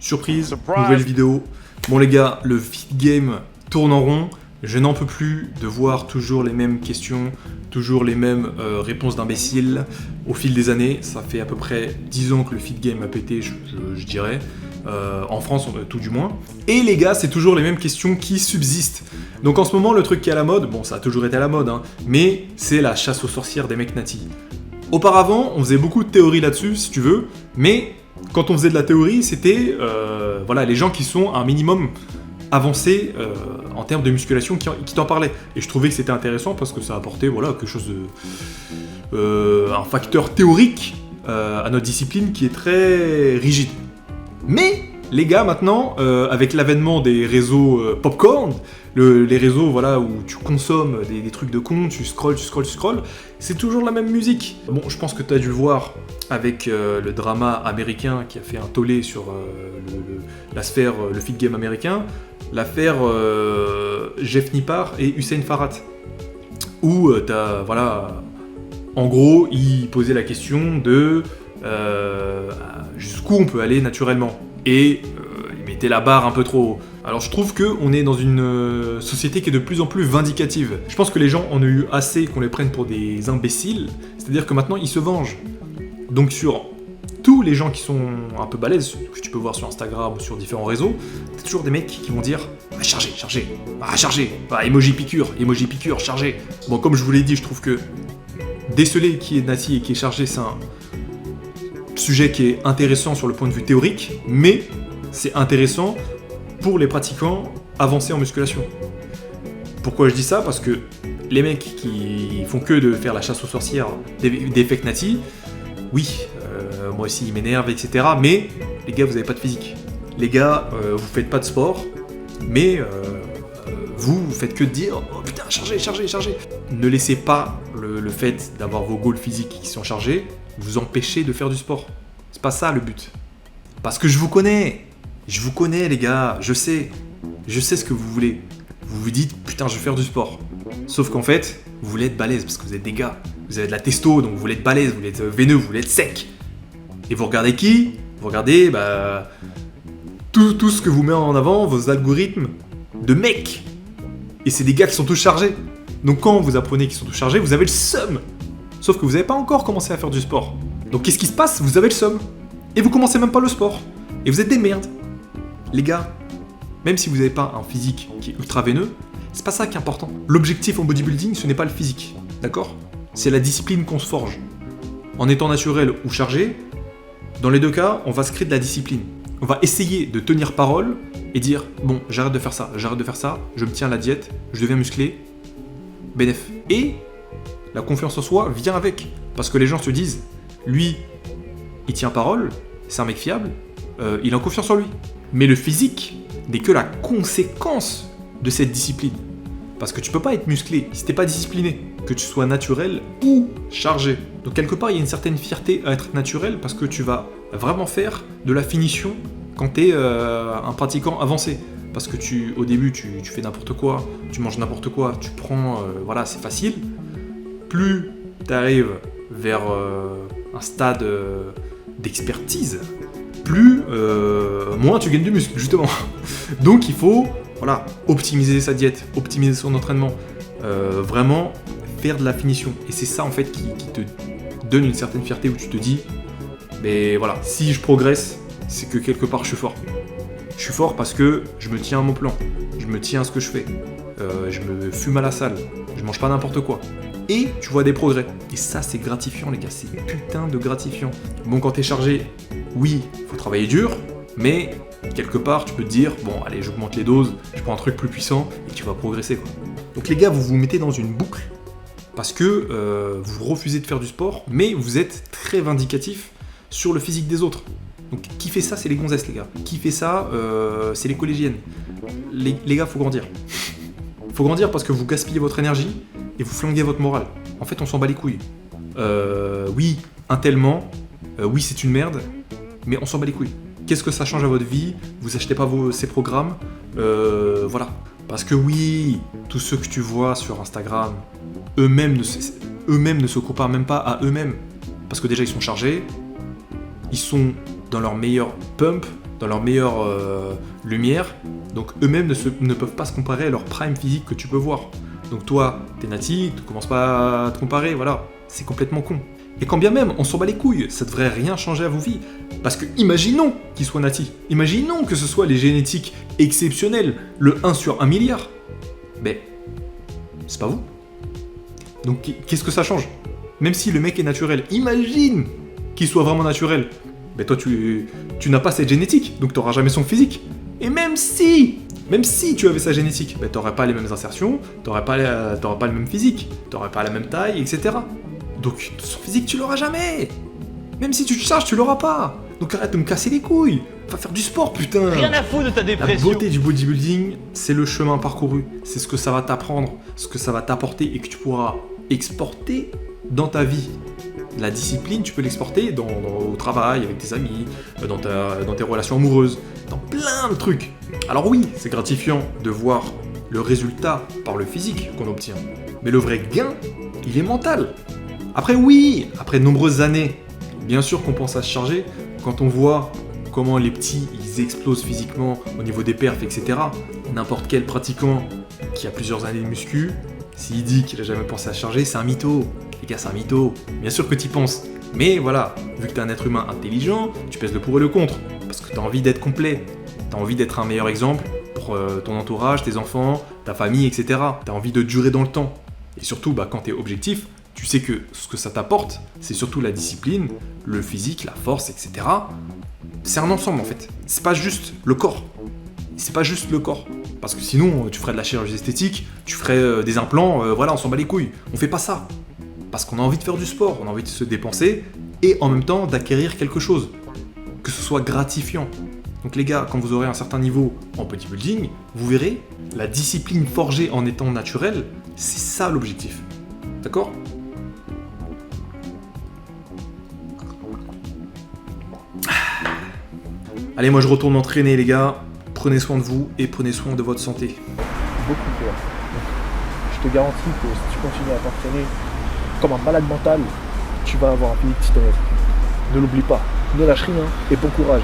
Surprise, nouvelle vidéo. Bon les gars, le feed game tourne en rond. Je n'en peux plus de voir toujours les mêmes questions, toujours les mêmes réponses d'imbéciles au fil des années. Ça fait à peu près 10 ans que le feed game a pété, je dirais. En France, tout du moins. Et les gars, c'est toujours les mêmes questions qui subsistent. Donc en ce moment, le truc qui est à la mode, bon ça a toujours été à la mode, hein, mais c'est la chasse aux sorcières des mecs natis. Auparavant, on faisait beaucoup de théories là-dessus, si tu veux, mais quand on faisait de la théorie, c'était voilà, les gens qui sont un minimum avancés en termes de musculation qui t'en parlaient. Et je trouvais que c'était intéressant parce que ça apportait voilà, quelque chose de... un facteur théorique à notre discipline qui est très rigide. Mais les gars, maintenant, avec l'avènement des réseaux popcorn, les réseaux voilà, où tu consommes des trucs de con, tu scrolles, c'est toujours la même musique. Bon, je pense que tu as dû le voir avec le drama américain qui a fait un tollé sur la sphère, le feed game américain, l'affaire Jeff Nippard et Hussein Farhat, où t'as, voilà, en gros, il posait la question de jusqu'où on peut aller naturellement. Et il mettait la barre un peu trop haut. Alors je trouve qu'on est dans une société qui est de plus en plus vindicative. Je pense que les gens en ont eu assez qu'on les prenne pour des imbéciles. C'est-à-dire que maintenant, ils se vengent. Donc sur tous les gens qui sont un peu balèzes, que tu peux voir sur Instagram ou sur différents réseaux, t'as toujours des mecs qui vont dire « chargez, emoji piqûre, chargez ». Bon, comme je vous l'ai dit, je trouve que déceler qui est nati et qui est chargé, c'est un sujet qui est intéressant sur le point de vue théorique, mais c'est intéressant pour les pratiquants avancés en musculation. Pourquoi je dis ça ? Parce que les mecs qui font que de faire la chasse aux sorcières des fakes natis, oui, moi aussi ils m'énervent, etc. Mais les gars, vous n'avez pas de physique. Les gars, vous faites pas de sport, mais vous faites que de dire « Oh putain, chargez !» Ne laissez pas le fait d'avoir vos goals physiques qui sont chargés vous empêcher de faire du sport. C'est pas ça le but. Parce que je vous connais les gars, je sais ce que vous voulez. Vous vous dites putain je vais faire du sport. Sauf qu'en fait, vous voulez être balèze parce que vous êtes des gars. Vous avez de la testo, donc vous voulez être balèze, vous voulez être veineux, vous voulez être sec. Et vous regardez qui ? Vous regardez tout ce que vous met en avant, vos algorithmes de mecs. Et c'est des gars qui sont tous chargés. Donc quand vous apprenez qu'ils sont tous chargés, vous avez le seum. Sauf que vous n'avez pas encore commencé à faire du sport. Donc qu'est-ce qui se passe ? Vous avez le seum. Et vous commencez même pas le sport. Et vous êtes des merdes. Les gars, même si vous n'avez pas un physique qui est ultra veineux, c'est pas ça qui est important. L'objectif en bodybuilding, ce n'est pas le physique. D'accord ? C'est la discipline qu'on se forge. En étant naturel ou chargé, dans les deux cas, on va se créer de la discipline. On va essayer de tenir parole et dire bon, j'arrête de faire ça, je me tiens à la diète, je deviens musclé, bénéf. Et la confiance en soi vient avec. Parce que les gens se disent, lui, il tient parole, c'est un mec fiable, il a confiance en lui. Mais le physique n'est que la conséquence de cette discipline. Parce que tu peux pas être musclé si t'es pas discipliné, que tu sois naturel ou chargé. Donc quelque part, il y a une certaine fierté à être naturel parce que tu vas vraiment faire de la finition quand t'es un pratiquant avancé. Parce que au début, tu fais n'importe quoi, tu manges n'importe quoi, tu prends, voilà, c'est facile. Plus tu arrives vers un stade d'expertise, plus moins tu gagnes du muscle, justement. Donc il faut voilà, optimiser sa diète, optimiser son entraînement, vraiment faire de la finition. Et c'est ça en fait qui te donne une certaine fierté où tu te dis, mais voilà, si je progresse, c'est que quelque part je suis fort. Je suis fort parce que je me tiens à mon plan, je me tiens à ce que je fais, je me fume à la salle, je mange pas n'importe quoi. Et tu vois des progrès. Et ça, c'est gratifiant, les gars. C'est putain de gratifiant. Bon, quand t'es chargé, oui, faut travailler dur, mais quelque part, tu peux te dire, bon, allez, j'augmente les doses, je prends un truc plus puissant, et tu vas progresser, quoi. Donc les gars, vous vous mettez dans une boucle, parce que vous refusez de faire du sport, mais vous êtes très vindicatif sur le physique des autres. Donc qui fait ça, c'est les gonzesses, les gars. Qui fait ça, c'est les collégiennes. Les gars, faut grandir. Faut grandir parce que vous gaspillez votre énergie, et vous flanguez votre morale. En fait, on s'en bat les couilles. Oui, un tellement, oui, c'est une merde, mais on s'en bat les couilles. Qu'est-ce que ça change à votre vie ? Vous achetez pas ces programmes, voilà. Parce que oui, tous ceux que tu vois sur Instagram, eux-mêmes ne se comparent même pas à eux-mêmes. Parce que déjà, ils sont chargés, ils sont dans leur meilleur pump, dans leur meilleure lumière, donc eux-mêmes ne peuvent pas se comparer à leur prime physique que tu peux voir. Donc toi, t'es Nati, tu commences pas à te comparer, voilà, c'est complètement con. Et quand bien même, on s'en bat les couilles, ça devrait rien changer à vos vies. Parce que imaginons qu'il soit Nati, imaginons que ce soit les génétiques exceptionnelles, le 1 sur 1 milliard. Mais c'est pas vous. Donc qu'est-ce que ça change? Même si le mec est naturel, imagine qu'il soit vraiment naturel. Mais toi tu n'as pas cette génétique, donc t'auras jamais son physique. Et même si tu avais sa génétique, ben t'aurais pas les mêmes insertions, t'aurais pas le même physique, t'aurais pas la même taille, etc. Donc son physique tu l'auras jamais. Même si tu te charges, tu l'auras pas. Donc arrête de me casser les couilles. Va faire du sport, putain. Rien à foutre de ta dépression. La beauté du bodybuilding, c'est le chemin parcouru. C'est ce que ça va t'apprendre, ce que ça va t'apporter et que tu pourras exporter dans ta vie. La discipline, tu peux l'exporter au travail, avec tes amis, dans tes relations amoureuses, dans plein de trucs. Alors oui, c'est gratifiant de voir le résultat par le physique qu'on obtient. Mais le vrai gain, il est mental. Après oui, après de nombreuses années, bien sûr qu'on pense à se charger quand on voit comment les petits ils explosent physiquement au niveau des perfs, etc. N'importe quel pratiquant qui a plusieurs années de muscu, s'il dit qu'il a jamais pensé à se charger, c'est un mytho. Les gars, c'est un mytho. Bien sûr que t'y penses. Mais voilà, vu que t'es un être humain intelligent, tu pèses le pour et le contre. Parce que t'as envie d'être complet. T'as envie d'être un meilleur exemple pour ton entourage, tes enfants, ta famille, etc. T'as envie de durer dans le temps. Et surtout, quand t'es objectif, tu sais que ce que ça t'apporte, c'est surtout la discipline, le physique, la force, etc. C'est un ensemble en fait. C'est pas juste le corps. C'est pas juste le corps. Parce que sinon, tu ferais de la chirurgie esthétique, tu ferais des implants, voilà, on s'en bat les couilles. On fait pas ça. Parce qu'on a envie de faire du sport, on a envie de se dépenser et en même temps d'acquérir quelque chose. Que ce soit gratifiant. Donc les gars, quand vous aurez un certain niveau en bodybuilding, vous verrez, la discipline forgée en étant naturelle, c'est ça l'objectif. D'accord ? Allez, moi je retourne m'entraîner les gars. Prenez soin de vous et prenez soin de votre santé. Beaucoup peur. Je te garantis que si tu continues à t'entraîner comme un malade mental, tu vas avoir un physique titanesque. Ne l'oublie pas, ne lâche rien et bon courage.